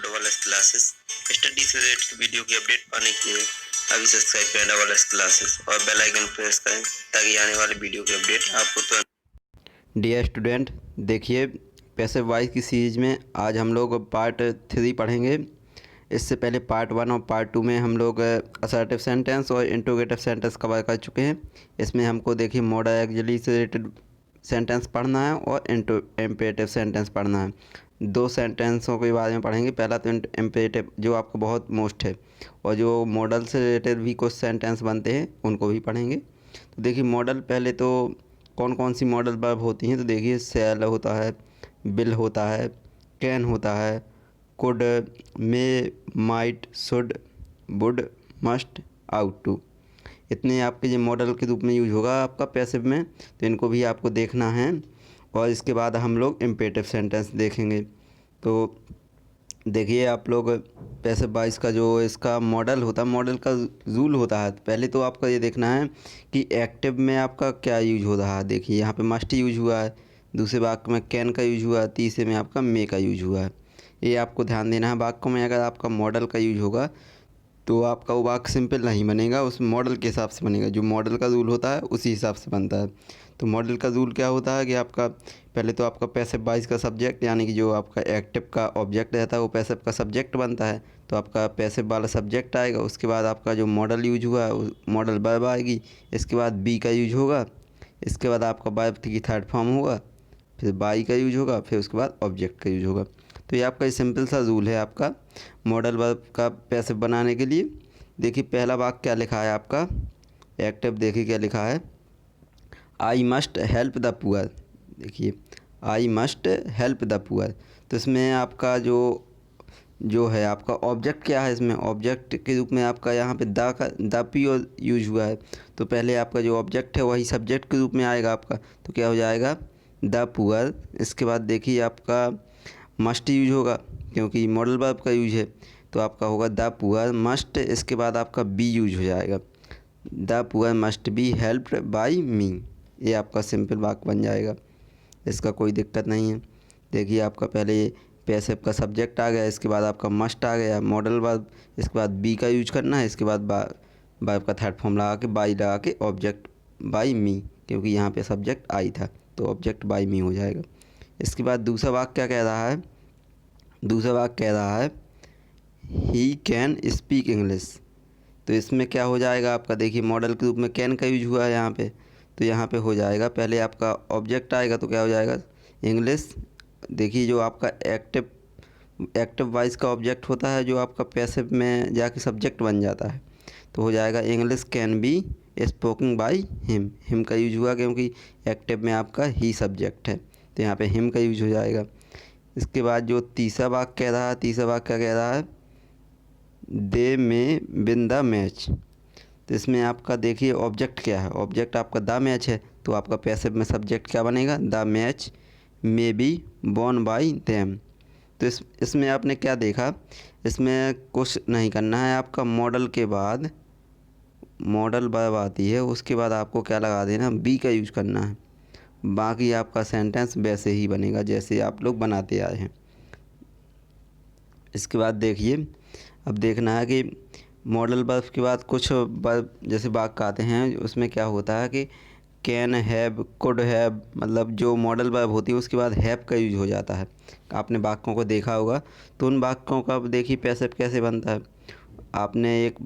Double S classes study से related video की update पाने के लिए अभी सब्सक्राइब करें डबल एस क्लासेस और बेल आइकन प्रेस करें ताकि आने वाले वीडियो की अपडेट आपको तुरंत। डियर स्टूडेंट, देखिए पैसिव वॉइस की सीरीज़ में आज हम लोग पार्ट 3 पढ़ेंगे। इससे पहले पार्ट 1 और पार्ट 2 में हम लोग असर्टिव सेंटेंस और इंट्रोगेटिव सेंटेंस कवर कर चुके हैं। इसमें हमको देखिए मॉडल एक्चुअली से रिलेटेड सेंटेंस पढ़ना है और इम्पेरेटिव सेंटेंस पढ़ना है। दो सेंटेंसों के बारे में पढ़ेंगे। पहला तो इम्पेरेटिव जो आपको बहुत मोस्ट है, और जो मॉडल से रिलेटेड भी कुछ सेंटेंस बनते हैं उनको भी पढ़ेंगे। तो देखिए मॉडल, पहले तो कौन कौन सी मॉडल वर्ब होती हैं। तो देखिए सेल होता है, बिल होता है, कैन होता है, could, may, might, should, would, must, ought to. इतने आपके ये मॉडल के रूप में यूज होगा आपका पैसिव में, तो इनको भी आपको देखना है। और इसके बाद हम लोग इम्पेरेटिव सेंटेंस देखेंगे। तो देखिए आप लोग पैसिव वॉइस का जो इसका मॉडल होता है, मॉडल का रूल होता है। पहले तो आपका ये देखना है कि एक्टिव में आपका क्या यूज हो रहा है। देखिए यहाँ पे मस्ट यूज हुआ है, दूसरे वाक्य में कैन का यूज हुआ है, तीसरे में आपका मे का यूज हुआ है। ये आपको ध्यान देना है। वाक्य में अगर आपका मॉडल का यूज होगा तो आपका वो वाक्य सिंपल नहीं बनेगा, उस मॉडल के हिसाब से बनेगा। जो मॉडल का रूल होता है उसी हिसाब से बनता है। तो मॉडल का रूल क्या होता है कि आपका पहले तो आपका पैसिव वॉइस का सब्जेक्ट, यानी कि जो आपका एक्टिव का ऑब्जेक्ट रहता है वो पैसिव का सब्जेक्ट बनता है। तो आपका पैसिव वाला सब्जेक्ट आएगा, उसके बाद आपका जो मॉडल यूज हुआ है मॉडल वर्ब आएगी, इसके बाद बी का यूज होगा, इसके बाद आपका वर्ब की थर्ड फॉर्म होगा, फिर बाई का यूज होगा, फिर उसके बाद ऑब्जेक्ट का यूज होगा। तो ये आपका सिंपल सा रूल है आपका मॉडल वर्ब का पैसिव बनाने के लिए। देखिए पहला वाक्य क्या लिखा है आपका एक्टिव, देखिए क्या लिखा है, I must help the poor. देखिए I must help the poor. तो इसमें आपका जो है आपका ऑब्जेक्ट क्या है, इसमें ऑब्जेक्ट के रूप में आपका यहाँ पे द पी और यूज हुआ है। तो पहले आपका जो ऑब्जेक्ट है वही सब्जेक्ट के रूप में आएगा आपका, तो क्या हो जाएगा द पुअर। इसके बाद देखिए आपका मस्ट यूज होगा क्योंकि मॉडल वर्ब का यूज है, तो आपका होगा द पुअर मस्ट। इसके बाद आपका बी यूज हो जाएगा, the poor must be helped by me. ये आपका सिंपल वाक्य बन जाएगा, इसका कोई दिक्कत नहीं है। देखिए आपका पहले पैसिव का सब्जेक्ट आ गया, इसके बाद आपका मस्ट आ गया मॉडल वर्ब, इसके बाद बी का यूज करना है, इसके बाद वर्ब का थर्ड फॉर्म लगा के बाई लगा के ऑब्जेक्ट बाई मी, क्योंकि यहाँ पे सब्जेक्ट आई था तो ऑब्जेक्ट बाई मी हो जाएगा। इसके बाद दूसरा वाक्य क्या कह रहा है, दूसरा वाक्य कह रहा है ही कैन स्पीक इंग्लिश। तो इसमें क्या हो जाएगा आपका, देखिए मॉडल के रूप में कैन का यूज हुआ है यहाँ पे, तो यहाँ पे हो जाएगा पहले आपका ऑब्जेक्ट आएगा तो क्या हो जाएगा इंग्लिश। देखिए जो आपका एक्टिव वॉइस का ऑब्जेक्ट होता है जो आपका पैसिव में जाके सब्जेक्ट बन जाता है, तो हो जाएगा English can be spoken by him का यूज हुआ क्योंकि एक्टिव में आपका ही सब्जेक्ट है, तो यहाँ पे हिम का यूज हो जाएगा। इसके बाद जो तीसरा वाक्य कह रहा है, तीसरा वाक्य क्या कह रहा है, दे में विन द मैच। तो इसमें आपका देखिए ऑब्जेक्ट क्या है, ऑब्जेक्ट आपका द मैच है, तो आपका पैसिव में सब्जेक्ट क्या बनेगा the match may be won by them. तो इसमें आपने क्या देखा, इसमें कुछ नहीं करना है। आपका मॉडल के बाद मॉडल वर्ब आती है, उसके बाद आपको क्या लगा देना बी का यूज करना है। बाकी आपका सेंटेंस वैसे ही बनेगा जैसे आप लोग बनाते आए हैं। इसके बाद देखिए अब देखना है कि मॉडल वर्ब के बाद कुछ वर्ब जैसे वाक्य आते हैं, उसमें क्या होता है कि कैन हैव, कुड हैव, मतलब जो मॉडल वर्ब होती है उसके बाद हैव का यूज हो जाता है। आपने वाक्यों को देखा होगा, तो उन वाक्यों का देखिए पैसिव कैसे बनता है। आपने एक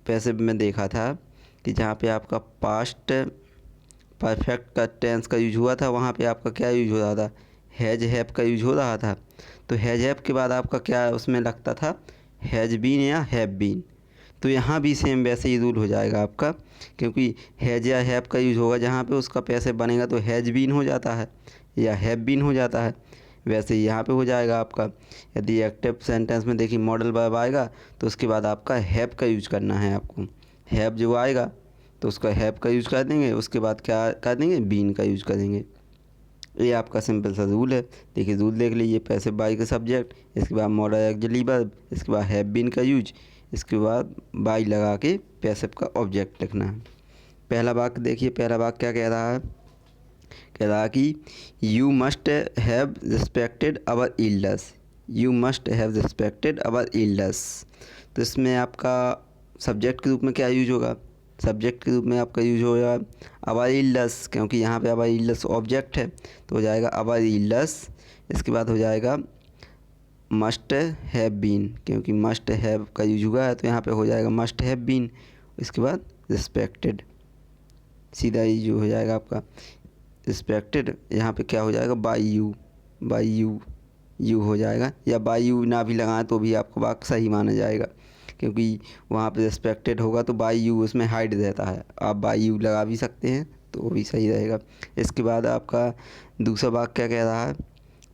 पैसिव में देखा था कि जहाँ पे आपका पास्ट परफेक्ट का टेंस का यूज हुआ था, वहाँ पे आपका क्या यूज हो रहा था, हैज हैव का यूज हो रहा था। तो हैज हैव के बाद आपका क्या उसमें लगता था हैज बीन या हैव बीन। तो यहाँ भी सेम वैसे ही रूल हो जाएगा आपका, क्योंकि हैज या हैव का यूज होगा जहाँ पे उसका पैसिव बनेगा तो हैज बीन हो जाता है या हैव बीन हो जाता है, वैसे ही यहाँ पे हो जाएगा आपका। यदि एक्टिव सेंटेंस में देखिए मॉडल वर्ब आएगा तो उसके बाद आपका हैव का यूज करना है आपको। हैव जो आएगा तो उसका हैव का यूज कर देंगे, उसके बाद क्या कर देंगे बीन का यूज करेंगे। ये आपका सिंपल सा रूल है। देखिए रूल देख लीजिए, पैसिव बाई का सब्जेक्ट, इसके बाद मॉडल एक्चुअली वर्ब, इसके बाद हैव बीन का यूज, इसके बाद बाई लगा के पैसिव का ऑब्जेक्ट लिखना है। पहला वाक्य देखिए, पहला वाक्य क्या कह रहा है, कह रहा है कि you must have respected our elders. You must have respected our elders. तो इसमें आपका सब्जेक्ट के रूप में क्या यूज होगा? सब्जेक्ट के रूप में आपका यूज होगा अवर एल्डर्स, क्योंकि यहाँ पे अवर एल्डर्स ऑब्जेक्ट है तो हो जाएगा अवर एल्डर्स। इसके बाद हो जाएगा मस्ट हैव बीन, क्योंकि मस्ट हैव का यूज हुआ है तो यहाँ पे हो जाएगा मस्ट हैव बीन। इसके बाद रिस्पेक्टेड, सीधा ही जो हो जाएगा आपका रिस्पेक्टेड। यहाँ पे क्या हो जाएगा? बाय यू, बाय यू हो जाएगा, या बाय यू ना भी लगाएं तो भी आपका वाक्य सही माना जाएगा, क्योंकि वहाँ पे रिस्पेक्टेड होगा तो बाय यू उसमें हाइड रहता है। आप बाय यू लगा भी सकते हैं तो वो भी सही रहेगा। इसके बाद आपका दूसरा वाक्य क्या कह रहा है?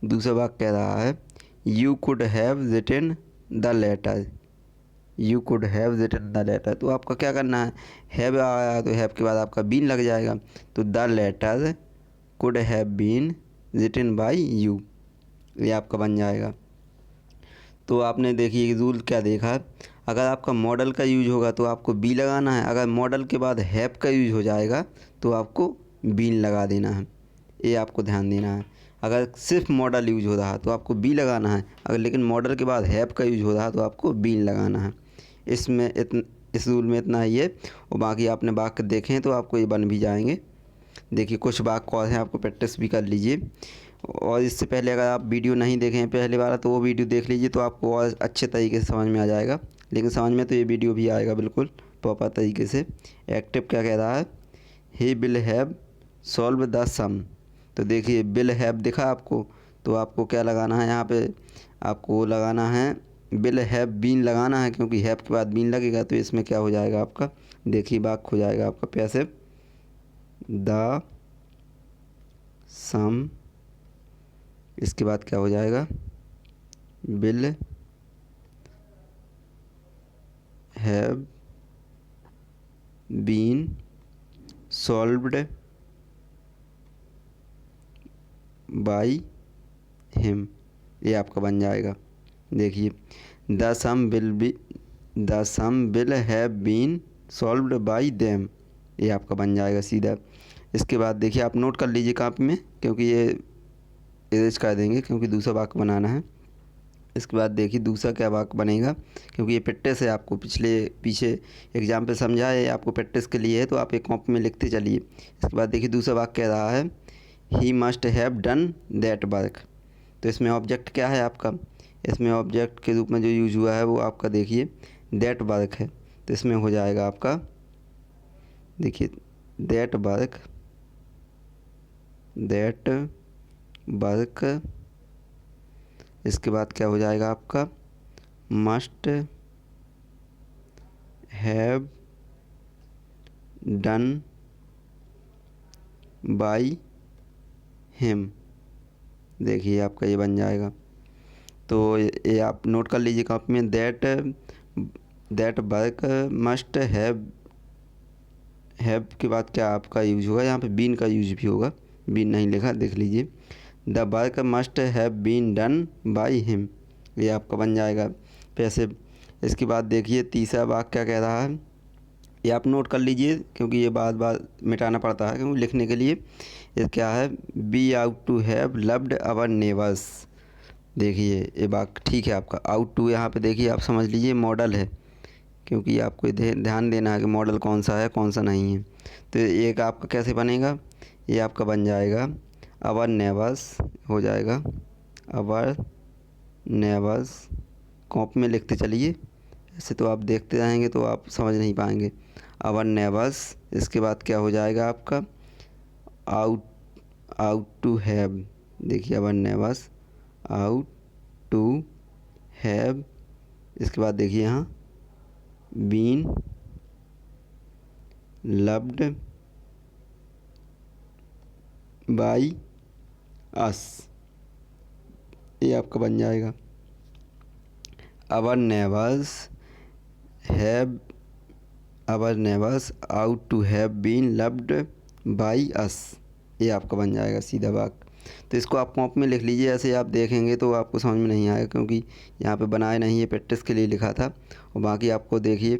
दूसरा वाक्य कह रहा है you could have written the letter, you could have written the letter. तो आपका क्या करना है? हैव आया तो हैव के बाद आपका बीन लग जाएगा, तो the letter could have been written by you, ये आपका बन जाएगा। तो आपने देखिए रूल क्या देखा, अगर आपका मॉडल का यूज होगा तो आपको बी लगाना है, अगर मॉडल के बाद हैव का यूज हो जाएगा तो आपको बीन लगा देना है, ये आपको ध्यान देना है। अगर सिर्फ मॉडल यूज हो रहा है तो आपको बी लगाना है, अगर लेकिन मॉडल के बाद हैव का यूज हो रहा है तो आपको बीन लगाना है। इसमें इस रूल में इतना ही है, और बाकी आपने वाक्य देखे हैं तो आपको ये बन भी जाएंगे। देखिए कुछ वाक्य और हैं, आपको प्रैक्टिस भी कर लीजिए। और इससे पहले अगर आप वीडियो नहीं देखे हैं पहले वाला तो वो वीडियो देख लीजिए, तो आपको और अच्छे तरीके से समझ में आ जाएगा। लेकिन समझ में तो ये वीडियो भी आएगा बिल्कुल प्रॉपर तरीके से। एक्टिव क्या कह रहा है? He will have solve the sum. तो देखिए विल हैव दिखा आपको, तो आपको क्या लगाना है? यहाँ पे आपको लगाना है विल हैव बीन लगाना है, क्योंकि हैव के बाद बीन लगेगा तो इसमें क्या हो जाएगा आपका? देखिए वाक्य हो जाएगा आपका पैसिव द सम। इसके बाद क्या हो जाएगा? Will have been solved by him, ये आपका बन जाएगा। देखिए the sum will have been solved by them, ये आपका बन जाएगा सीधा। इसके बाद देखिए आप नोट कर लीजिए कॉपी में, क्योंकि ये इरेज कर देंगे क्योंकि दूसरा वाक्य बनाना है। इसके बाद देखिए दूसरा क्या वाक्य बनेगा, क्योंकि ये प्रैक्टिस है, आपको पीछे एग्जाम पे समझा है, आपको प्रैक्टिस के लिए है, तो आप एक कॉपी में लिखते चलिए। इसके बाद देखिए दूसरा वाक्य कह रहा है he must have done that work. तो इसमें ऑब्जेक्ट क्या है आपका? इसमें ऑब्जेक्ट के रूप में जो यूज हुआ है वो आपका देखिए दैट वर्क है, तो इसमें हो जाएगा आपका देखिए दैट वर्क इसके बाद क्या हो जाएगा आपका? Must have done by him, देखिए आपका ये बन जाएगा। तो ये आप नोट कर लीजिए कॉपी में, दैट वर्क मस्ट हैव के बाद क्या आपका यूज होगा? यहाँ पे बीन का यूज भी होगा, बीन नहीं लिखा, देख लीजिए the work must have been done by him, ये आपका बन जाएगा पैसिव। इसके बाद देखिए तीसरा वाक्य क्या कह रहा है, ये आप नोट कर लीजिए क्योंकि ये बार बार मिटाना पड़ता है क्योंकि लिखने के लिए। ये क्या है? Be ought to have loved our neighbours. देखिए ये वाक्य ठीक है आपका। आउट टू यहाँ पे देखिए आप समझ लीजिए मॉडल है, क्योंकि आपको ध्यान देना है कि मॉडल कौन सा है कौन सा नहीं है। तो एक आपका कैसे बनेगा? ये आपका बन जाएगा अवर नेबर्स हो जाएगा, अवर नेबर्स। कॉपी में लिखते चलिए, ऐसे तो आप देखते रहेंगे तो आप समझ नहीं पाएंगे। अवर नेबर्स, इसके बाद क्या हो जाएगा आपका? आउट टू हैव, देखिए our neighbours ought to have. इसके बाद देखिए यहाँ बीन लव्ड बाय अस, ये आपका बन जाएगा our neighbours ought to have been loved by us, ये आपका बन जाएगा सीधा वाक्य। तो इसको आप कॉपी में लिख लीजिए, ऐसे आप देखेंगे तो आपको समझ में नहीं आएगा क्योंकि यहाँ पे बनाए नहीं है, प्रैक्टिस के लिए लिखा था। और बाकी आपको देखिए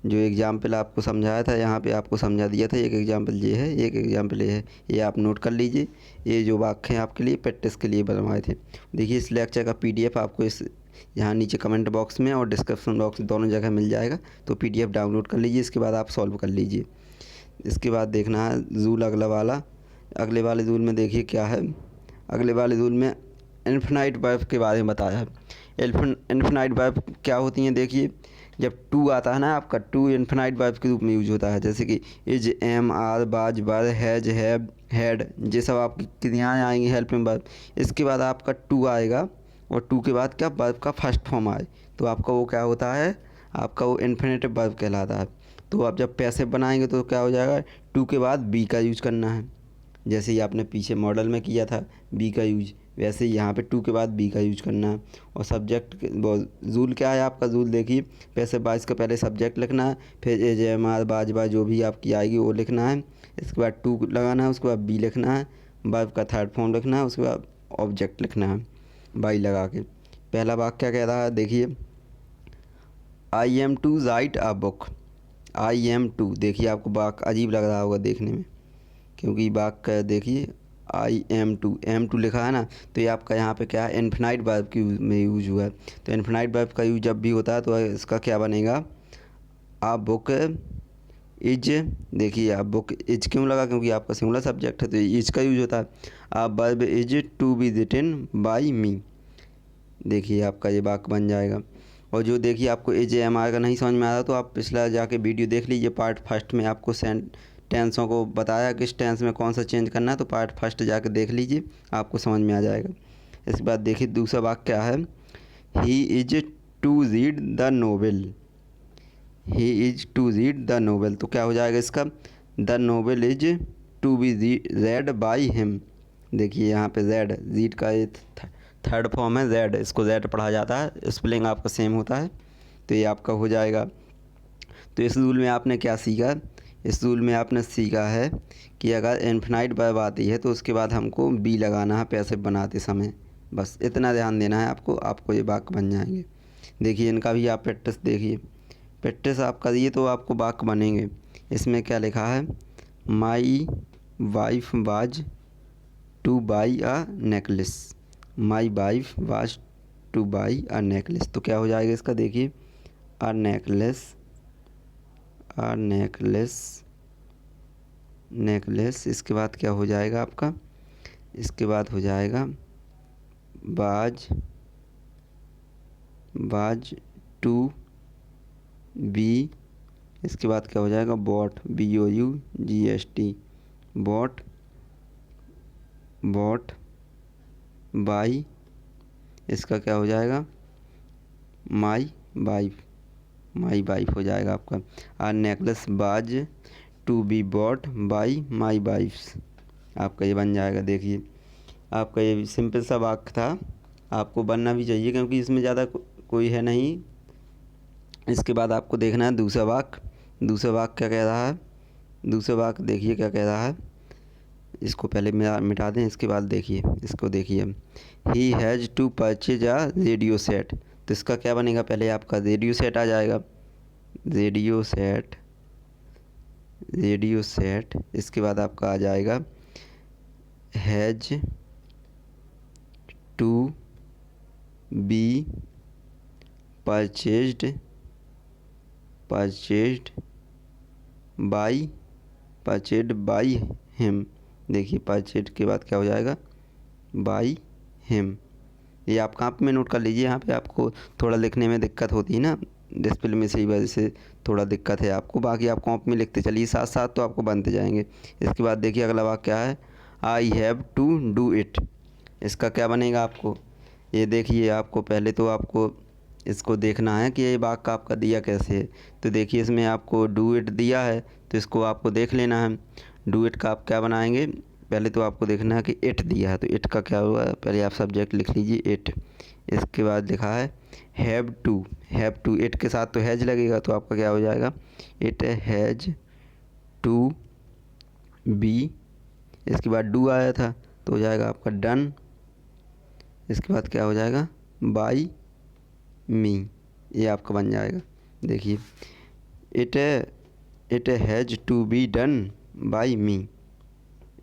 जो एग्जाम्पल आपको समझाया था यहाँ पे आपको समझा दिया था। एक एग्जाम्पल ये है, एक एग्जाम्पल ये है, ये आप नोट कर लीजिए। ये जो वाक्य हैं आपके लिए प्रैक्टिस के लिए बनवाए थे। देखिए इस लेक्चर का PDF आपको इस यहाँ नीचे कमेंट बॉक्स में और डिस्क्रिप्शन बॉक्स दोनों जगह मिल जाएगा, तो PDF डाउनलोड कर लीजिए। इसके बाद आप सॉल्व कर लीजिए। इसके बाद देखना है रूल अगला वाला। अगले वाले रूल में देखिए क्या है। अगले वाले रूल में इन्फिनाइट वर्ब के बारे में बताया है। इन्फिनाइट वर्ब क्या होती हैं, देखिए जब टू आता है ना आपका, टू इन्फिनाइट वर्ब के रूप में यूज होता है। जैसे कि इज, एम, आर, बाज, बर, हैज, हैव, हैड, ये सब आपकी क्रियाएँ आएंगी हेल्पिंग वर्ब। इसके बाद आपका टू आएगा और टू के बाद क्या वर्ब का फर्स्ट फॉर्म आए तो आपका वो क्या होता है, आपका वो इन्फिनेटिव वर्ब कहलाता है। तो आप जब पैसिव बनाएंगे तो क्या हो जाएगा, टू के बाद बी का यूज करना है। जैसे ही आपने पीछे मॉडल में किया था बी का यूज, वैसे ही यहाँ पे टू के बाद बी का यूज करना है। और सब्जेक्ट रूल क्या है आपका, रूल देखिए पैसिव वॉइस का पहले सब्जेक्ट लिखना है, फिर एज, एम, आर, बाज, बा जो भी आपकी आएगी वो लिखना है। इसके बाद टू लगाना है, उसके बाद बी लिखना है, वर्ब का थर्ड फॉर्म लिखना है, उसके बाद ऑब्जेक्ट लिखना है बाई लगा के। पहला वाक्य क्या कह रहा है, देखिए I am to write a book. I am to, देखिए आपको वाक्य अजीब लग रहा होगा देखने में, क्योंकि वाक्य देखिए आई एम टू लिखा है ना, तो ये आपका यहाँ पे क्या है, इन्फिनाइट वर्ब की में यूज हुआ है। तो इन्फिनाइट वर्ब का यूज जब भी होता है तो इसका क्या बनेगा, आ बुक इज। देखिए आप बुक इज क्यों लगा, क्योंकि आपका सिंगुलर सब्जेक्ट है तो इज का यूज होता है। A verb is to be written by me. देखिए आपका ये वाक्य बन जाएगा। और जो देखिए आपको एज, एम, आर का नहीं समझ में आ रहा तो आप पिछला जाके वीडियो देख लीजिए। पार्ट फर्स्ट में आपको टेंसों को बताया किस टेंस में कौन सा चेंज करना है, तो पार्ट फर्स्ट जाके देख लीजिए, आपको समझ में आ जाएगा। इसके बाद देखिए दूसरा वाक्य क्या है, he is to read the novel. He is to read the novel, तो क्या हो जाएगा इसका, the novel is to be read by him. देखिए यहाँ पे रीड का ये थर्ड फॉर्म है रेड, इसको रेड पढ़ा जाता है, स्पेलिंग आपका सेम होता है, तो ये आपका हो जाएगा। तो इस रूल में आपने क्या सीखा, इस रूल में आपने सीखा है कि अगर इन्फिनाइट वर्ब आती है तो उसके बाद हमको बी लगाना है पैसिव बनाते समय। बस इतना ध्यान देना है आपको, आपको ये वाक्य बन जाएंगे। देखिए इनका भी आप प्रैक्टिस देखिए, प्रैक्टिस आप करिए तो आपको वाक्य बनेंगे। इसमें क्या लिखा है, my wife was two by a necklace. My wife was two by a necklace, तो क्या हो जाएगा इसका, देखिए a necklace, a necklace, necklace. इसके बाद क्या हो जाएगा आपका, इसके बाद हो जाएगा बाज, बाज टू बी। इसके बाद क्या हो जाएगा, bought, BOUGHT, bought, bought by. इसका क्या हो जाएगा, माई वाइफ, माई वाइफ हो जाएगा आपका। A necklace was to be bought by my wife's, आपका ये बन जाएगा। देखिए आपका ये सिंपल सा वाक्य था, आपको बनना भी चाहिए क्योंकि इसमें ज़्यादा कोई है नहीं। इसके बाद आपको देखना है दूसरा वाक्य। दूसरा वाक्य क्या कह रहा है, दूसरा वाक्य देखिए क्या कह रहा है, इसको पहले मिटा दें, इसके बाद देखिए इसको देखिए, he has to purchase a radio set. तो इसका क्या बनेगा, पहले आपका रेडियो सेट आ जाएगा, रेडियो सेट, रेडियो सेट। इसके बाद आपका आ जाएगा has to be purchased, purchased by, purchased by him. देखिए परचेज्ड के बाद क्या हो जाएगा, बाई हिम। ये आप कहाँ पे में नोट कर लीजिए, यहाँ पे आपको थोड़ा लिखने में दिक्कत होती है ना, डिस्प्ले में सही वजह से थोड़ा दिक्कत है आपको, बाकी आप कॉपी में लिखते चलिए साथ साथ तो आपको बनते जाएंगे। इसके बाद देखिए अगला वाक्य क्या है, I have to do it. इसका क्या बनेगा आपको, ये देखिए आपको पहले तो आपको इसको देखना है कि ये वाक्य आपका दिया कैसे है। तो देखिए इसमें आपको डू इट दिया है तो इसको आपको देख लेना है। डू इट का आप क्या बनाएंगे, पहले तो आपको देखना है कि इट दिया है तो इट का क्या हुआ, पहले आप सब्जेक्ट लिख लीजिए इट। इसके बाद लिखा है have to, have to it के साथ तो हैज लगेगा तो आपका क्या हो जाएगा, इट हैज टू बी। इसके बाद डू आया था तो हो जाएगा आपका डन। इसके बाद क्या हो जाएगा, बाई मी, ये आपका बन जाएगा। देखिए it it has to be done by me,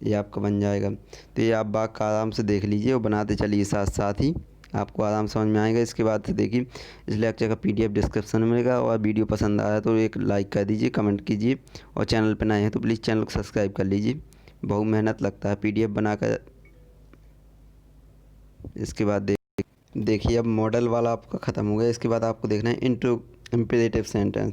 ये आपका बन जाएगा। तो ये आप वाक्य आराम से देख लीजिए और बनाते चलिए साथ साथ ही, आपको आराम समझ में आएगा। इसके बाद से देखिए इस लेक्चर का PDF डिस्क्रिप्शन में मिलेगा, और वीडियो पसंद आया तो एक लाइक कर दीजिए, कमेंट कीजिए, और चैनल पर नए हैं तो प्लीज़ चैनल को सब्सक्राइब कर लीजिए। बहुत मेहनत लगता है PDF बनाकर। इसके बाद देखिए अब मॉडल वाला आपका ख़त्म हो गया। इसके बाद आपको देखना है इम्पेरेटिव सेंटेंस।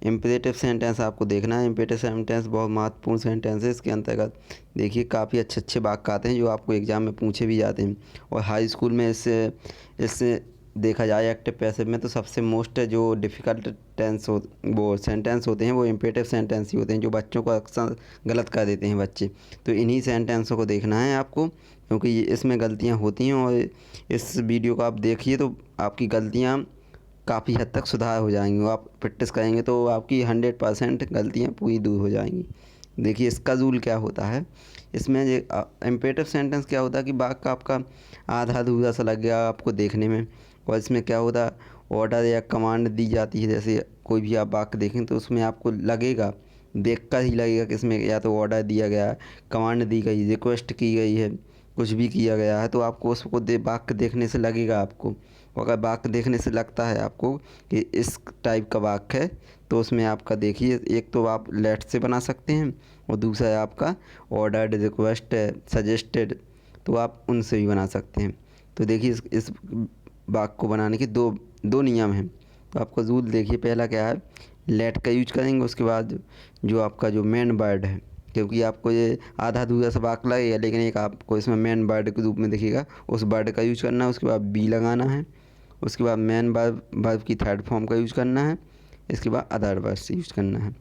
इम्पेरेटिव सेंटेंस आपको देखना है। इम्पेरेटिव सेंटेंस बहुत महत्वपूर्ण सेंटेंस है। इसके अंतर्गत देखिए काफ़ी अच्छे अच्छे वाक्य आते हैं जो आपको एग्ज़ाम में पूछे भी जाते हैं, और हाई स्कूल में इससे देखा जाए एक्टिव पैसिव में तो सबसे मोस्ट जो डिफ़िकल्ट टेंस हो वो सेंटेंस होते हैं वो इम्पेरेटिव सेंटेंस ही होते हैं, जो बच्चों को अक्सर गलत कर देते हैं बच्चे। तो इन्हीं सेंटेंसों को देखना है आपको, क्योंकि इसमें गलतियाँ होती हैं, और इस वीडियो को आप देखिए तो आपकी गलतियाँ काफ़ी हद तक सुधार हो जाएंगी। आप प्रैक्टिस करेंगे तो आपकी 100% गलतियाँ पूरी दूर हो जाएंगी। देखिए इसका रूल क्या होता है, इसमें ये इम्पेरेटिव सेंटेंस क्या होता है कि वाक्य आपका आधा अधूरा सा लग गया आपको देखने में, और इसमें क्या होता है ऑर्डर या कमांड दी जाती है। जैसे कोई भी आप वाक्य देखें तो उसमें आपको लगेगा, देख कर ही लगेगा कि इसमें या तो ऑर्डर दिया गया है, कमांड दी गई, रिक्वेस्ट की गई है, कुछ भी किया गया है, तो आपको उसको वाक्य देखने से लगेगा आपको। अगर वाक्य देखने से लगता है आपको कि इस टाइप का वाक्य है, तो उसमें आपका देखिए एक तो आप लेट से बना सकते हैं, और दूसरा है आपका ऑर्डर्ड, रिक्वेस्ट, सजेस्टेड, तो आप उनसे भी बना सकते हैं। तो देखिए इस वाक्य को बनाने के दो दो नियम हैं। तो आपका रूल देखिए, पहला क्या है, लेट का यूज करेंगे। उसके बाद जो आपका जो मेन वर्ड है, क्योंकि आपको ये आधा अधूरा सा वाक्य लगेगा, लेकिन एक आपको इसमें मेन वर्ड के रूप में दिखेगा, उस वर्ड का यूज करना है। उसके बाद बी लगाना है। उसके बाद मेन वर्ब की थर्ड फॉर्म का यूज करना है। इसके बाद अदर वर्ब से यूज करना है।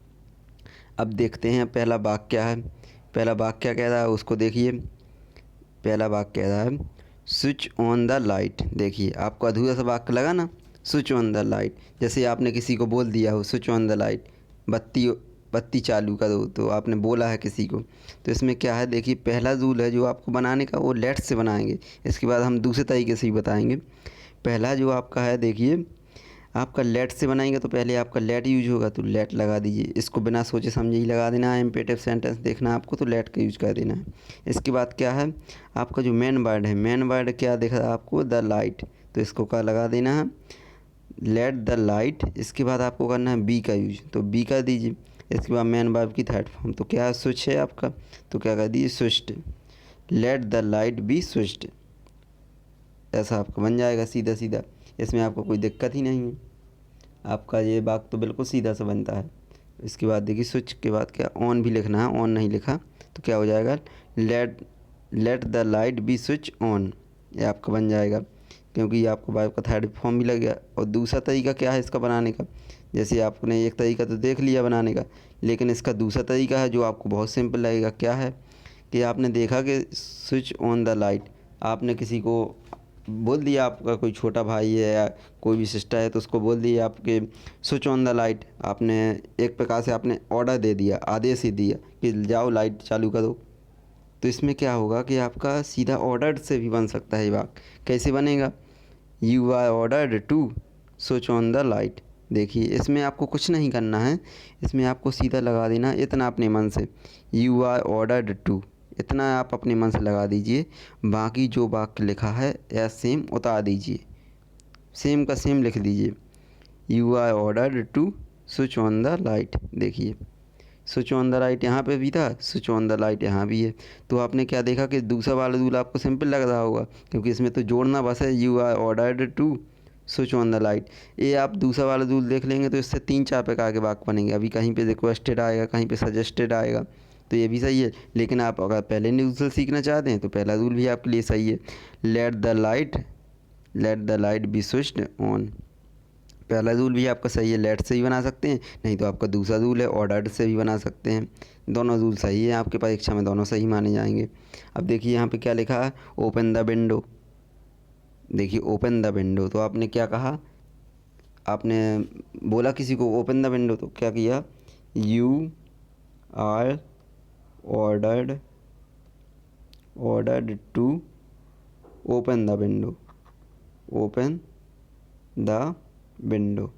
अब देखते हैं पहला वाक्य क्या है। पहला वाक्य क्या कह रहा है उसको देखिए। पहला वाक्य कह रहा है स्विच ऑन द लाइट। देखिए आपको अधूरा सा वाक्य लगा ना, स्विच ऑन द लाइट, जैसे आपने किसी को बोल दिया हो स्विच ऑन द लाइट, बत्ती बत्ती चालू करो, तो आपने बोला है किसी को। तो इसमें क्या है देखिए, पहला रूल है जो आपको बनाने का वो लेट से बनाएंगे। इसके बाद हम दूसरे तरीके से ही बताएंगे। पहला जो आपका है देखिए, आपका लेट से बनाएंगे तो पहले आपका लेट यूज होगा, तो लेट लगा दीजिए। इसको बिना सोचे समझे ही लगा देना है। इम्पेरेटिव सेंटेंस देखना है आपको तो लेट का यूज कर देना है। इसके बाद क्या है, आपका जो मेन वर्ड है, मेन वर्ड क्या दिख रहा है आपको, द लाइट, तो इसको का लगा देना है, लेट द लाइट। इसके बाद आपको करना है बी का यूज, तो बी कर दीजिए। इसके बाद मेन वर्ब की थर्ड फॉर्म, तो क्या स्विच है आपका, तो क्या कर दीजिए switched, late the light B switched. ऐसा आपका बन जाएगा सीधा सीधा, इसमें आपको कोई दिक्कत ही नहीं है। आपका ये वाक्य तो बिल्कुल सीधा सा बनता है। इसके बाद देखिए स्विच के बाद क्या ऑन भी लिखना है, ऑन नहीं लिखा तो क्या हो जाएगा, let let the light be switched on, ये आपका बन जाएगा, क्योंकि ये आपको वर्ब का थर्ड फॉर्म भी लग गया। और दूसरा तरीका क्या है इसका बनाने का, जैसे आपने एक तरीका तो देख लिया बनाने का, लेकिन इसका दूसरा तरीका है जो आपको बहुत सिंपल लगेगा। क्या है कि आपने देखा कि स्विच ऑन द लाइट, आपने किसी को बोल दिया, आपका कोई छोटा भाई है या कोई भी सिस्टर है तो उसको बोल दिया आपके स्विच ऑन द लाइट, आपने एक प्रकार से आपने ऑर्डर दे दिया, आदेश ही दिया कि जाओ लाइट चालू करो। तो इसमें क्या होगा कि आपका सीधा ऑर्डर्ड से भी बन सकता है ये वाक्य। कैसे बनेगा, you are ordered to switch on the light. देखिए इसमें आपको कुछ नहीं करना है, इसमें आपको सीधा लगा देना इतना अपने मन से, यू आर ऑर्डर्ड टू, इतना आप अपने मन से लगा दीजिए। बाकी जो वाक्य लिखा है या सेम उतार दीजिए, सेम का सेम लिख दीजिए, you are ordered to switch on the light. देखिए स्विच ऑन द लाइट यहाँ पे भी था, स्विच ऑन द लाइट यहाँ भी है। तो आपने क्या देखा कि दूसरा वाला रूल आपको सिंपल लग रहा होगा, क्योंकि इसमें तो जोड़ना बस है, you are ordered to switch on the light. ये आप दूसरा वाला रूल देख लेंगे तो इससे 3-4 प्रकार के वाक्य बनेंगे। अभी कहीं पे रिक्वेस्टेड आएगा, कहीं पे सजेस्टेड आएगा, तो ये भी सही है। लेकिन आप अगर पहले रूल सीखना चाहते हैं तो पहला रूल भी आपके लिए सही है, late the light B switched on. पहला रूल भी आपका सही है, लेट से भी बना सकते हैं, नहीं तो आपका दूसरा रूल है ऑर्डर्ड से भी बना सकते हैं। दोनों रूल सही है, आपके परीक्षा में दोनों सही माने जाएंगे। अब देखिए यहाँ पे क्या लिखा है, ओपन द विंडो। देखिए ओपन द विंडो, तो आपने क्या कहा, आपने बोला किसी को ओपन द विंडो, तो क्या किया, you are ordered to open the window, open the window.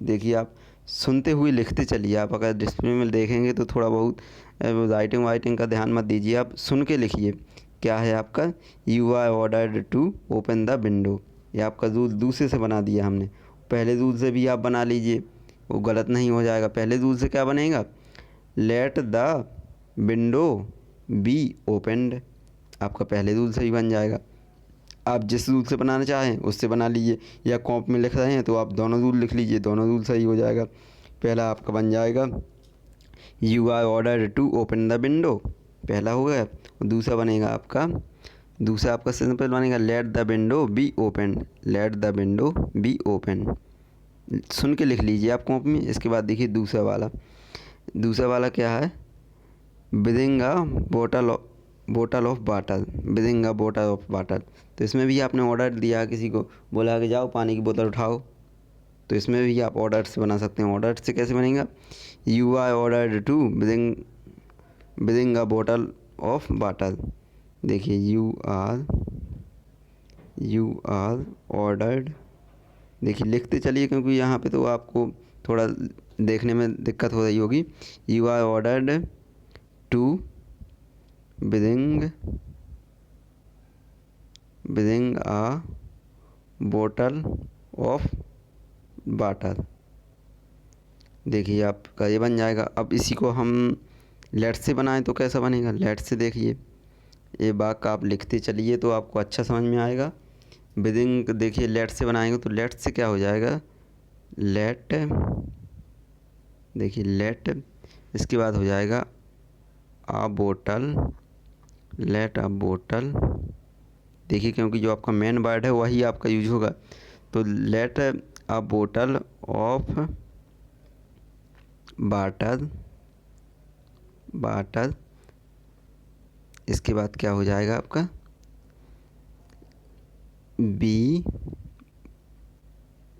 देखिए आप सुनते हुए लिखते चलिए। आप अगर डिस्प्ले में देखेंगे तो थोड़ा बहुत राइटिंग वाइटिंग का ध्यान मत दीजिए, आप सुन के लिखिए। क्या है आपका, you are ordered to open the window. ये आपका रूल दूसरे से बना दिया हमने। पहले रूल से भी आप बना लीजिए, वो गलत नहीं हो जाएगा। पहले रूल से क्या बनेगा, let the window B opened. आपका पहले रूल से ही बन जाएगा। आप जिस रूल से बनाना चाहें उससे बना लीजिए, या कॉप में लिख रहे हैं तो आप दोनों रूल लिख लीजिए, दोनों रूल सही हो जाएगा। पहला आपका बन जाएगा you are order to open the window, पहला हो गया। और दूसरा बनेगा आपका, दूसरा आपका सिंपल बनेगा let the window be open, let the window be open. सुन के लिख लीजिए आप कॉप में। इसके बाद देखिए दूसरा वाला, दूसरा वाला क्या है, widing a bottle of water, widing a bottle of water. तो इसमें भी आपने ऑर्डर दिया, किसी को बोला कि जाओ पानी की बोतल उठाओ, तो इसमें भी आप ऑर्डर से बना सकते हैं। ऑर्डर से कैसे बनेगा, you are order to widing a bottle of water. देखिए यू आर ऑर्डर्ड, देखिए लिखते चलिए क्योंकि यहाँ पे तो आपको थोड़ा देखने में दिक्कत हो रही होगी। You are ordered to widing a bottle of water. देखिए आपका ये बन जाएगा। अब इसी को हम लेट से बनाएं तो कैसा बनेगा, लेट से देखिए ये वाक्य आप लिखते चलिए तो आपको अच्छा समझ में आएगा। विदिंग देखिए लेट से बनाएंगे तो लेट से क्या हो जाएगा, लेट, देखिए लेट, इसके बाद हो जाएगा आ बोटल, लेट आ बोटल। देखिए क्योंकि जो आपका मेन वर्ड है वही आपका यूज होगा, तो let a bottle of water. इसके बाद क्या हो जाएगा आपका, बी,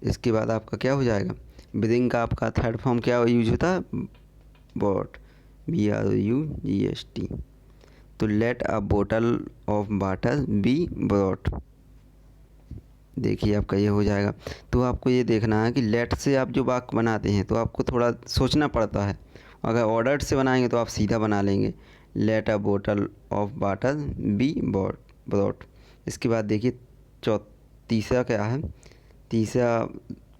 इसके बाद आपका क्या हो जाएगा, विदिंग का आपका थर्ड फॉर्म क्या यूज होता है, बॉट, BROUGHT। तो let a bottle of water be brought. देखिए आपका ये हो जाएगा। तो आपको ये देखना है कि लेट से आप जो वाक्य बनाते हैं तो आपको थोड़ा सोचना पड़ता है। अगर ऑर्डर से बनाएंगे तो आप सीधा बना लेंगे, let a bottle of water be brought. इसके बाद देखिए तीसरा क्या है, तीसरा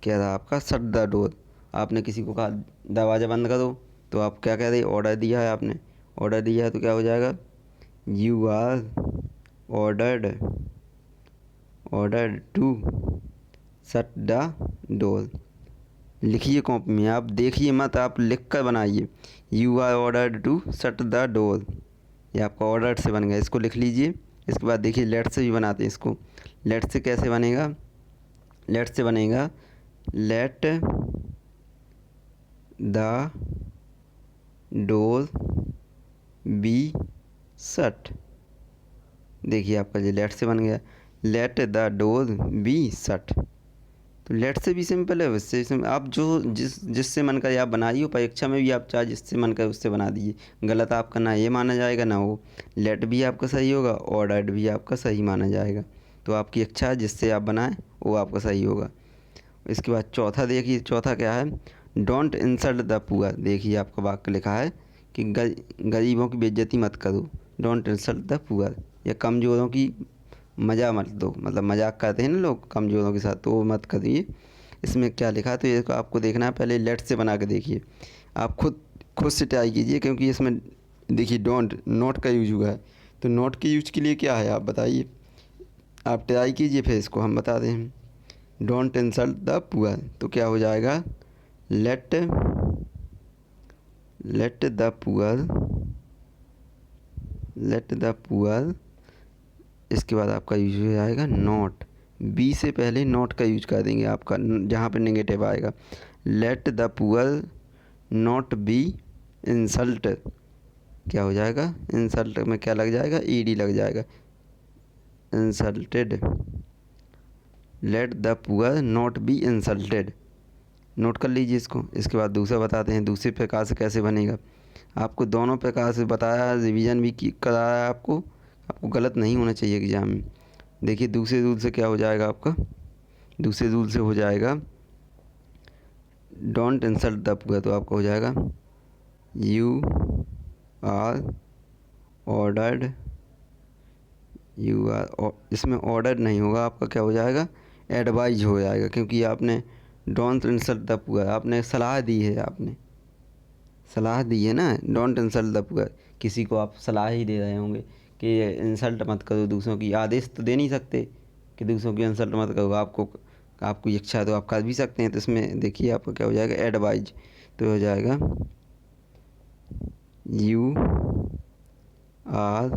क्या था आपका, शट द डोर। आपने किसी को कहा दरवाज़ा बंद करो, तो आप क्या कह रहे, ऑर्डर दिया है आपने, ऑर्डर दिया है तो क्या हो जाएगा, you are order to shut the door. लिखिए कॉपी में, आप देखिए मत, आप लिख कर बनाइए, you are order to shut the door. ये आपका ऑर्डर से बन गया, इसको लिख लीजिए। इसके बाद देखिए लेट से भी बनाते हैं इसको। लेट से कैसे बनेगा, लेट से बनेगा let the door be shut. देखिए आपका जो लेट से बन गया, let the door be shut. तो लेट से भी सिंपल है, उससे आप जो जिससे मन करे आप बनाइए। परीक्षा में भी आप चाहे जिससे मन करे उससे बना दीजिए, गलत आपका ना ये माना जाएगा ना वो। लेट भी आपका सही होगा, ऑर्डर्ड भी आपका सही माना जाएगा। तो आपकी इच्छा जिससे आप बनाएं वो आपका सही होगा। इसके बाद चौथा देखिए, चौथा क्या है, डोंट इंसल्ट द पुअर। देखिए आपका वाक्य लिखा है कि गरीबों की बेइज्जती मत करो, डोंट इंसल्ट द पुअर। या कमज़ोरों की मज़ा मत दो, मतलब मजाक करते हैं ना लोग कमज़ोरों के साथ, तो वो मत करिए। इसमें क्या लिखा है तो ये आपको देखना है, पहले लेट से बना के देखिए। आप खुद से ट्राई कीजिए, क्योंकि इसमें देखिए डोंट नोट का यूज हुआ है। तो नोट के यूज के लिए क्या है आप बताइए, आप ट्राई कीजिए फिर इसको हम बता दें। डोंट इंसल्ट द पुअर तो क्या हो जाएगा, लेट द पुअर। इसके बाद आपका यूज हो जाएगा नॉट, बी से पहले नॉट का यूज कर देंगे आपका, जहाँ पे नेगेटिव आएगा। Late the poor not B insult, क्या हो जाएगा, इंसल्ट में क्या लग जाएगा, ED लग जाएगा, insulted. Let the poor not be insulted, note कर लीजिए इसको। इसके बाद दूसरा बताते हैं, दूसरे प्रकार से कैसे बनेगा। आपको दोनों प्रकार से बताया, रिवीजन भी कराया है आपको गलत नहीं होना चाहिए एग्ज़ाम में। देखिए दूसरे रूल से क्या हो जाएगा आपका, दूसरे रूल से हो जाएगा डोंट इंसल्ट द पुअर, तो आपका हो जाएगा यू आर ऑर्डर्ड, इसमें ऑर्डर नहीं होगा, आपका क्या हो जाएगा, एडवाइज हो जाएगा, क्योंकि आपने डोंट इंसल्ट द पुअर, आपने सलाह दी है, आपने सलाह दी है ना, डोंट इंसल्ट द पुअर। किसी को आप सलाह ही दे रहे होंगे कि इंसल्ट मत करो दूसरों की, आदेश तो दे नहीं सकते कि दूसरों की इंसल्ट मत करो, आपको इच्छा है तो आप कर भी सकते हैं। तो इसमें देखिए आपका क्या हो जाएगा, एडवाइज, तो हो जाएगा you are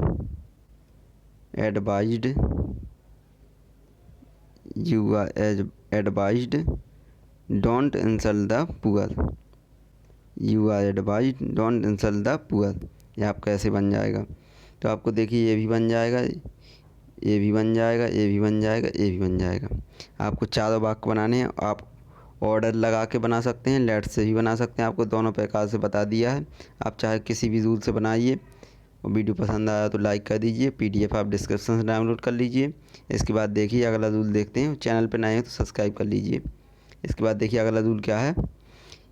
advised, you are advised don't insult the poor, you are advised don't insult the poor, ये आपका ऐसे बन जाएगा। तो आपको देखिए ये भी बन जाएगा, ये भी बन जाएगा, ये भी बन जाएगा, ये भी बन जाएगा। आपको चारों वाक्य बनाने हैं, आप ऑर्डर लगा के बना सकते हैं, लेट से भी बना सकते हैं, आपको दोनों प्रकार से बता दिया है। आप चाहे किसी भी रूल से बनाइए। और वीडियो पसंद आया तो लाइक कर दीजिए, पीडीएफ आप डिस्क्रिप्शन से डाउनलोड कर लीजिए। इसके बाद देखिए अगला रूल देखते हैं, चैनल पर नए हैं तो सब्सक्राइब कर लीजिए। इसके बाद देखिए अगला रूल क्या है,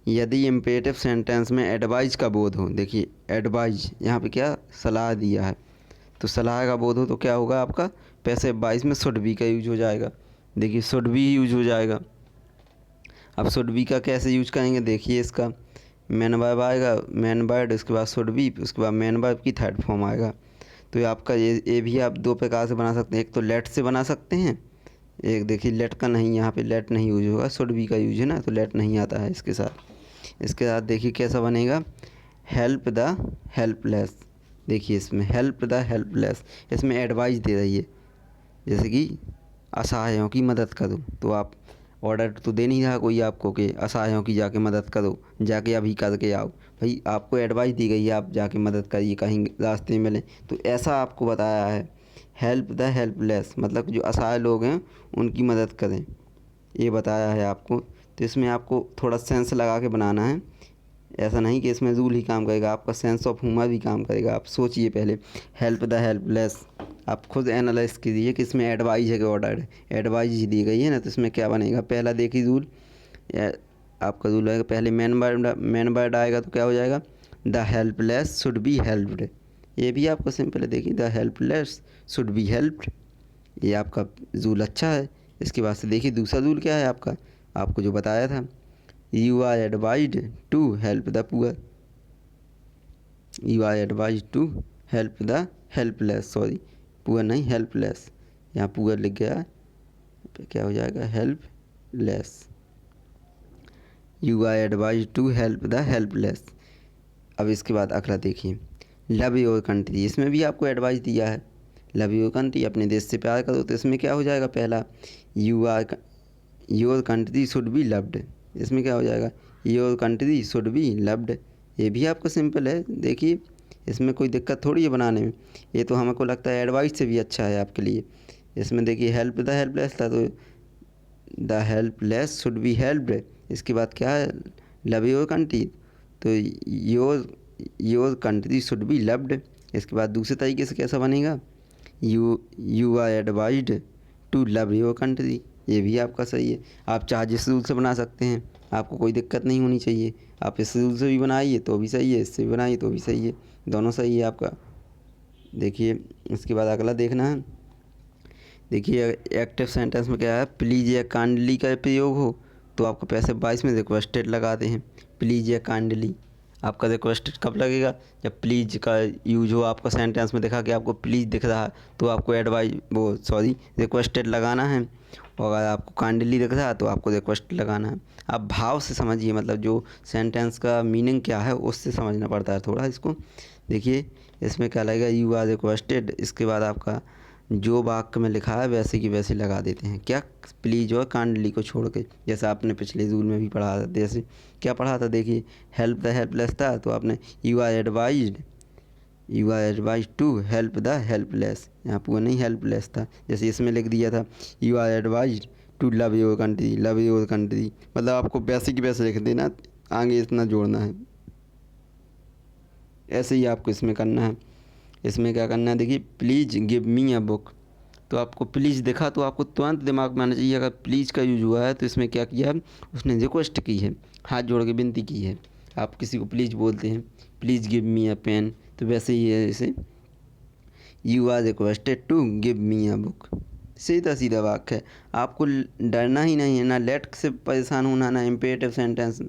यदि इम्पेरेटिव सेंटेंस में एडवाइज का बोध हो, देखिए एडवाइज यहाँ पे क्या सलाह दिया है, तो सलाह का बोध हो तो क्या होगा, आपका पैसिव वॉइस में शुड बी का यूज हो जाएगा। देखिए शुड बी यूज हो जाएगा। अब शुड बी का कैसे यूज करेंगे, देखिए इसका मैन वर्ब आएगा, मैन वर्ड, उसके बाद शुड बी, उसके बाद मैन वर्ब की थर्ड फॉर्म आएगा। तो ये आपका ये भी आप दो प्रकार से बना सकते हैं, एक तो लेट से बना सकते हैं, एक देखिए लेट का नहीं, यहाँ पे लेट नहीं यूज होगा, शुड बी का यूज है ना, तो लेट नहीं आता है इसके साथ। इसके साथ देखिए कैसा बनेगा, हेल्प द हेल्पलेस, देखिए इसमें हेल्प द हेल्पलेस, इसमें एडवाइस दे रही है, जैसे कि असहायों की मदद करो, तो आप ऑर्डर तो दे नहीं रहा कोई आपको कि असहायों की जाके मदद करो, जाके अभी करके आओ, भाई आपको एडवाइस दी गई है, आप जाके मदद करिए कहीं रास्ते में मिले, तो ऐसा आपको बताया है। हेल्प द हेल्पलेस मतलब जो असहाय लोग हैं उनकी मदद करें, ये बताया है आपको। तो इसमें आपको थोड़ा सेंस लगा के बनाना है, ऐसा नहीं कि इसमें रूल ही काम करेगा, आपका सेंस ऑफ ह्यूमर भी काम करेगा। आप सोचिए पहले, हेल्प द हेल्पलेस, आप खुद एनालाइज कीजिए कि इसमें एडवाइज है कि ऑर्डर है, एडवाइज ही दी गई है ना, तो इसमें क्या बनेगा, पहला देखिए रूल, आपका रूल आएगा, पहले मैन वर्ड आएगा तो क्या हो जाएगा, the helpless should be helped, ये भी आपको सिंपल है, देखिए the helpless should be helped, ये आपका रूल अच्छा है। इसके बाद से देखिए दूसरा रूल क्या है आपका, आपको जो बताया था, you are advised to help the poor, you are advised to help the helpless, sorry poor नहीं हेल्पलेस, यहाँ पुअर लिख गया है, क्या हो जाएगा, helpless, you are advised to help the helpless. अब इसके बाद अगला देखिए, लव योर कंट्री, इसमें भी आपको एडवाइस दिया है, लव योर कंट्री, अपने देश से प्यार करो, तो इसमें क्या हो जाएगा, पहला you are your country should be loved, इसमें क्या हो जाएगा, your country should be loved, ये भी आपका सिंपल है। देखिए इसमें कोई दिक्कत थोड़ी है बनाने में, ये तो हमको लगता है एडवाइस से भी अच्छा है आपके लिए। इसमें देखिए हेल्प द हेल्पलेस था, तो the helpless should be helped, इसके बाद क्या है, लव योर कंट्री, तो your country should be loved. इसके बाद दूसरे तरीके से कैसा बनेगा, you are advised to love your country, ये भी आपका सही है। आप चाहे जिस रूल से बना सकते हैं, आपको कोई दिक्कत नहीं होनी चाहिए, आप इस रूल से भी बनाइए तो भी सही है, इससे भी बनाइए तो भी सही है, दोनों सही है आपका। देखिए इसके बाद अगला देखना है, देखिए एक्टिव सेंटेंस में क्या है, प्लीज़ या काइंडली का प्रयोग हो तो आपको पैसिव वॉइस में रिक्वेस्टेड लगाते हैं, प्लीज़ या काइंडली, आपका रिक्वेस्टेड कब लगेगा, जब प्लीज़ का यूज हो आपका सेंटेंस में, देखा कि आपको प्लीज़ दिख रहा है तो आपको रिक्वेस्टेड लगाना है, और अगर आपको काइंडली दिख रहा है तो आपको रिक्वेस्ट लगाना है। आप भाव से समझिए, मतलब जो सेंटेंस का मीनिंग क्या है उससे समझना पड़ता है थोड़ा इसको। देखिए इसमें क्या लगेगा, यू आर रिक्वेस्टेड, इसके बाद आपका जो वाक्य में लिखा है वैसे की वैसे लगा देते हैं, क्या, प्लीज़ और काइंडली को छोड़ के, जैसा आपने पिछले रूल में भी पढ़ा था, जैसे क्या पढ़ा था, देखिए हेल्प द हेल्पलेस था तो आपने you are advised to help the helpless, यहाँ पूरा नहीं हेल्पलेस था, जैसे इसमें लिख दिया था you are advised to love your country, love your country, मतलब आपको वैसे की वैसे लिख देना, आगे इतना जोड़ना है, ऐसे ही आपको इसमें करना है। इसमें क्या करना है, देखिए please give me a book, तो आपको प्लीज़ देखा तो आपको तुरंत दिमाग में आना चाहिए, अगर प्लीज़ का यूज हुआ है तो इसमें क्या किया, उसने रिक्वेस्ट की है, हाथ जोड़ के विनती की है। आप किसी को प्लीज़ बोलते हैं, please give me a pen, तो वैसे ही है इसे, you are requested to give me a book. सीधा सीधा वाक्य है, आपको डरना ही नहीं है, ना लेट से परेशान होना, ना इम्पेरेटिव सेंटेंस।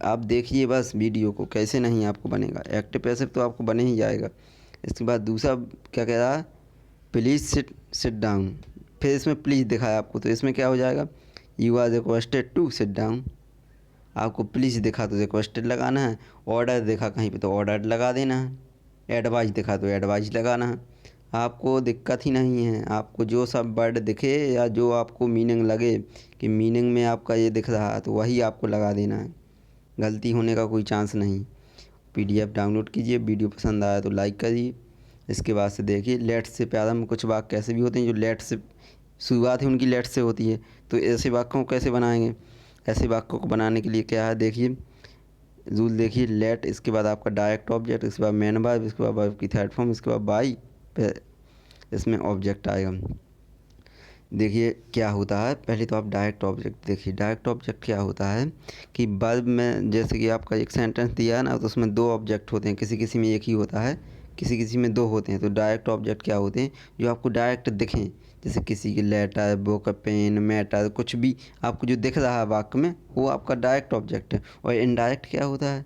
आप देखिए बस वीडियो को, कैसे नहीं आपको बनेगा। एक्टिव पैसिव तो आपको बने ही जाएगा। इसके बाद दूसरा क्या कह रहा है, प्लीज़ सिट डाउन। फिर इसमें प्लीज़ दिखाया आपको, तो इसमें क्या हो जाएगा, you are requested to sit down. आपको प्लीज़ दिखा तो रिक्वेस्टेड लगाना है, ऑर्डर दिखा कहीं पे तो ऑर्डर लगा देना है, एडवाइस दिखा तो एडवाइस लगाना है। आपको दिक्कत ही नहीं है, आपको जो सब वर्ड दिखे या जो आपको मीनिंग लगे कि मीनिंग में आपका ये दिख रहा है तो वही आपको लगा देना है, गलती होने का कोई चांस नहीं। पीडीएफ डाउनलोड कीजिए, वीडियो पसंद आया तो लाइक करिए। इसके बाद से देखिए, लेट से प्रारंभ कुछ वाक्य ऐसे भी होते हैं जो लेट से शुरुआत है उनकी लेट से होती है, तो ऐसे वाक्यों को कैसे बनाएंगे। ऐसे वाक्यों को बनाने के लिए क्या है, देखिए रूल देखिए, लेट, इसके बाद आपका डायरेक्ट ऑब्जेक्ट, इसके बाद मेन वर्ब, इसके बाद वर्ब की थर्ड फॉर्म, इसके बाद बाई, फिर इसमें ऑब्जेक्ट आएगा। देखिए क्या होता है, पहले तो आप डायरेक्ट ऑब्जेक्ट देखिए। डायरेक्ट ऑब्जेक्ट क्या होता है कि वर्ब में, जैसे कि आपका एक सेंटेंस दिया है ना, तो उसमें दो ऑब्जेक्ट होते हैं, किसी किसी में एक ही होता है, किसी किसी में दो होते हैं। तो डायरेक्ट ऑब्जेक्ट क्या होते हैं, जो आपको डायरेक्ट दिखें, जैसे किसी की लेटर, बुक, पेन, मैटर, कुछ भी आपको जो दिख रहा है वाक्य में, वो आपका डायरेक्ट ऑब्जेक्ट है। और इनडायरेक्ट क्या होता है,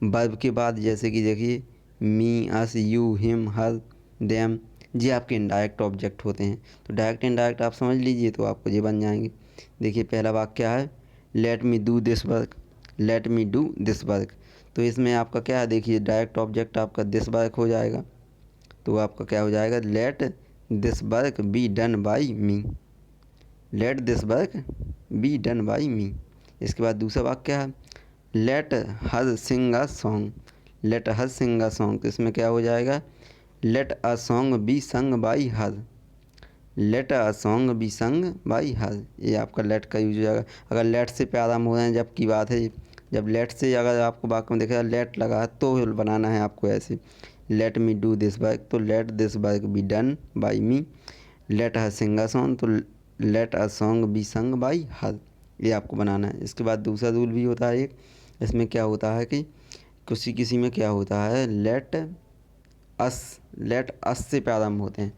वर्ब के बाद, जैसे कि देखिए मी, अस, यू, हिम, हर, देम, ये आपके इनडायरेक्ट ऑब्जेक्ट होते हैं। तो डायरेक्ट इनडायरेक्ट आप समझ लीजिए तो आपको ये बन जाएंगे। देखिए पहला वाक्य क्या है, let me do this work, let me do this work. तो इसमें आपका क्या है, देखिए डायरेक्ट ऑब्जेक्ट आपका दिस वर्क हो जाएगा, तो आपका क्या हो जाएगा, let this work be done by me, let this work be done by me. इसके बाद दूसरा वाक्य क्या है, let her sing a song, let her sing a song. तो इसमें क्या हो जाएगा, let a song be sung by her, let a song be sung by her. ये आपका लेट का यूज हो जाएगा। अगर लेट से प्रारंभ हो रहे हैं जब की बात है, जब लेट से अगर आपको वाक्य में देखा लेट लगा तो बनाना है आपको ऐसे, let me do this work, तो let this work be done by me, let her sing a song, तो let a song be sung by her. ये आपको बनाना है। इसके बाद दूसरा रूल भी होता है एक, इसमें क्या होता है कि किसी किसी में क्या होता है, लेट अस से प्रारंभ होते हैं।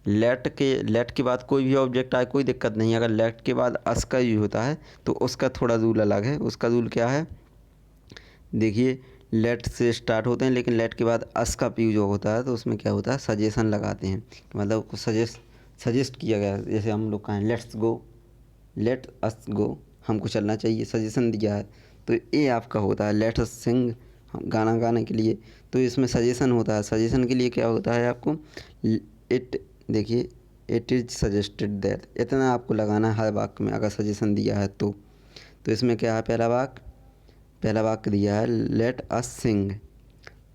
लेट के बाद कोई भी ऑब्जेक्ट आए कोई दिक्कत नहीं है, अगर लेट के बाद अस का यूज होता है तो उसका थोड़ा रूल अलग है। उसका रूल क्या है, देखिए लेट से स्टार्ट होते हैं लेकिन लेट के बाद अस का यूज होता है, तो उसमें क्या होता है, सजेशन लगाते हैं, मतलब उसको सजेस्ट किया गया है। जैसे हम लोग कहें लेट्स गो, लेट अस गो, हमको चलना चाहिए, सजेशन दिया है। तो ये आपका होता है लेट अस सिंग, गाना गाने के लिए, तो इसमें सजेशन होता है। सजेशन के लिए क्या होता है आपको, इट, देखिए इट इज़ सजेस्टेड दैट, इतना आपको लगाना है हर वाक्य में अगर सजेशन दिया है तो। तो इसमें क्या है, पहला वाक्य दिया है लेट अस सिंग,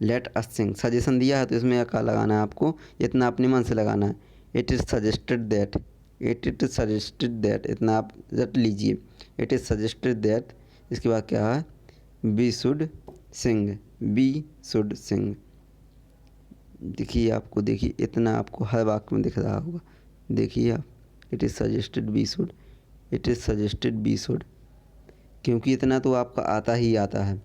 लेट अस सिंग, सजेशन दिया है तो इसमें क्या लगाना है आपको, इतना अपने मन से लगाना है, it is suggested that, it is suggested that, इतना आप रट लीजिए, इट इज़ सजेस्टेड दैट। इसके बाद क्या है, we should sing, we should sing. देखिए आपको, देखिए इतना आपको हर वाक्य में दिख रहा होगा, देखिए आप, it is suggested we should, it is suggested we should, क्योंकि इतना तो आपका आता ही आता है।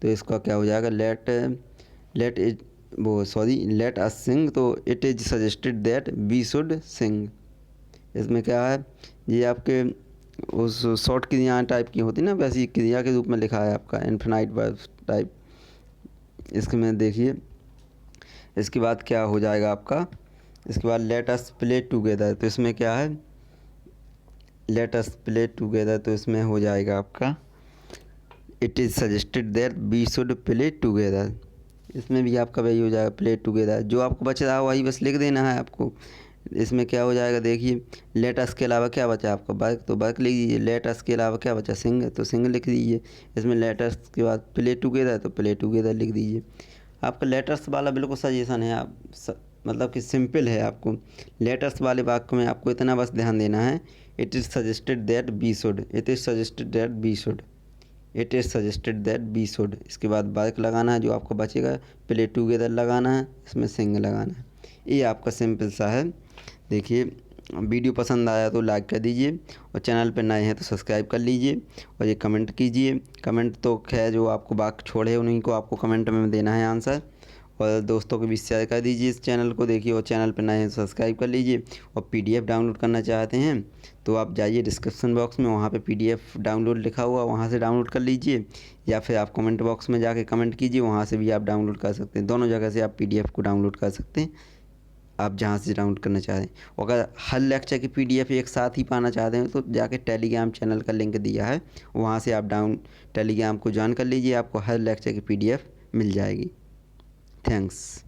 तो इसका क्या हो जाएगा, लेट इज वो सॉरी लेट अस सिंग, तो it is suggested that we should sing. इसमें क्या है, ये आपके उस शॉर्ट क्रिया टाइप की होती है ना, वैसी क्रिया के रूप में लिखा है आपका, इन्फिनाइट वर्ब टाइप। इसमें देखिए इसके बाद क्या हो जाएगा आपका, इसके बाद लेट अस प्ले टुगेदर, तो इसमें क्या है, लेट अस प्ले टुगेदर, तो इसमें हो जाएगा आपका it is suggested that we should play together. इसमें भी आपका वही हो जाएगा, प्ले टुगेदर, जो आपको बच रहा है वही बस लिख देना है आपको। इसमें क्या हो जाएगा, देखिए लेट अस के अलावा क्या बचा आपका, वर्क, तो वर्क लिख दीजिए। लेट अस के अलावा क्या बचा, सिंग, तो सिंग लिख दीजिए। इसमें लेट अस के बाद प्ले टुगेदर, तो प्ले टुगेदर लिख दीजिए। आपका लेटर्स वाला बिल्कुल सजेशन है, मतलब कि सिंपल है। आपको लेटर्स वाले वाक्य में आपको इतना बस ध्यान देना है, it is suggested that we should, it is suggested that we should, it is suggested that we should. इसके बाद वर्क लगाना है, जो आपको बचेगा प्ले टुगेदर लगाना है, इसमें सिंग लगाना है। ये आपका सिंपल सा है। देखिए वीडियो पसंद आया तो लाइक कर दीजिए और चैनल पर नए हैं तो सब्सक्राइब कर लीजिए और ये कमेंट कीजिए। कमेंट तो खैर जो आपको बात छोड़े उन्हीं को आपको कमेंट में देना है आंसर, और दोस्तों के बीच शेयर कर दीजिए इस चैनल को। देखिए और चैनल पर नए हैं तो सब्सक्राइब कर लीजिए। और PDF डाउनलोड करना चाहते हैं तो आप जाइए डिस्क्रिप्शन बॉक्स में, वहाँ पे PDF डाउनलोड लिखा हुआ, वहाँ से डाउनलोड कर लीजिए, या फिर आप कमेंट बॉक्स में जाके कमेंट कीजिए, वहाँ से भी आप डाउनलोड कर सकते हैं। दोनों जगह से आप PDF को डाउनलोड कर सकते हैं, आप जहाँ से डाउनलोड करना चाहते हैं। और अगर हर लेक्चर की PDF एक साथ ही पाना चाहते हैं तो जाके टेलीग्राम चैनल का लिंक दिया है, वहाँ से आप टेलीग्राम को ज्वाइन कर लीजिए, आपको हर लेक्चर की PDF मिल जाएगी। थैंक्स।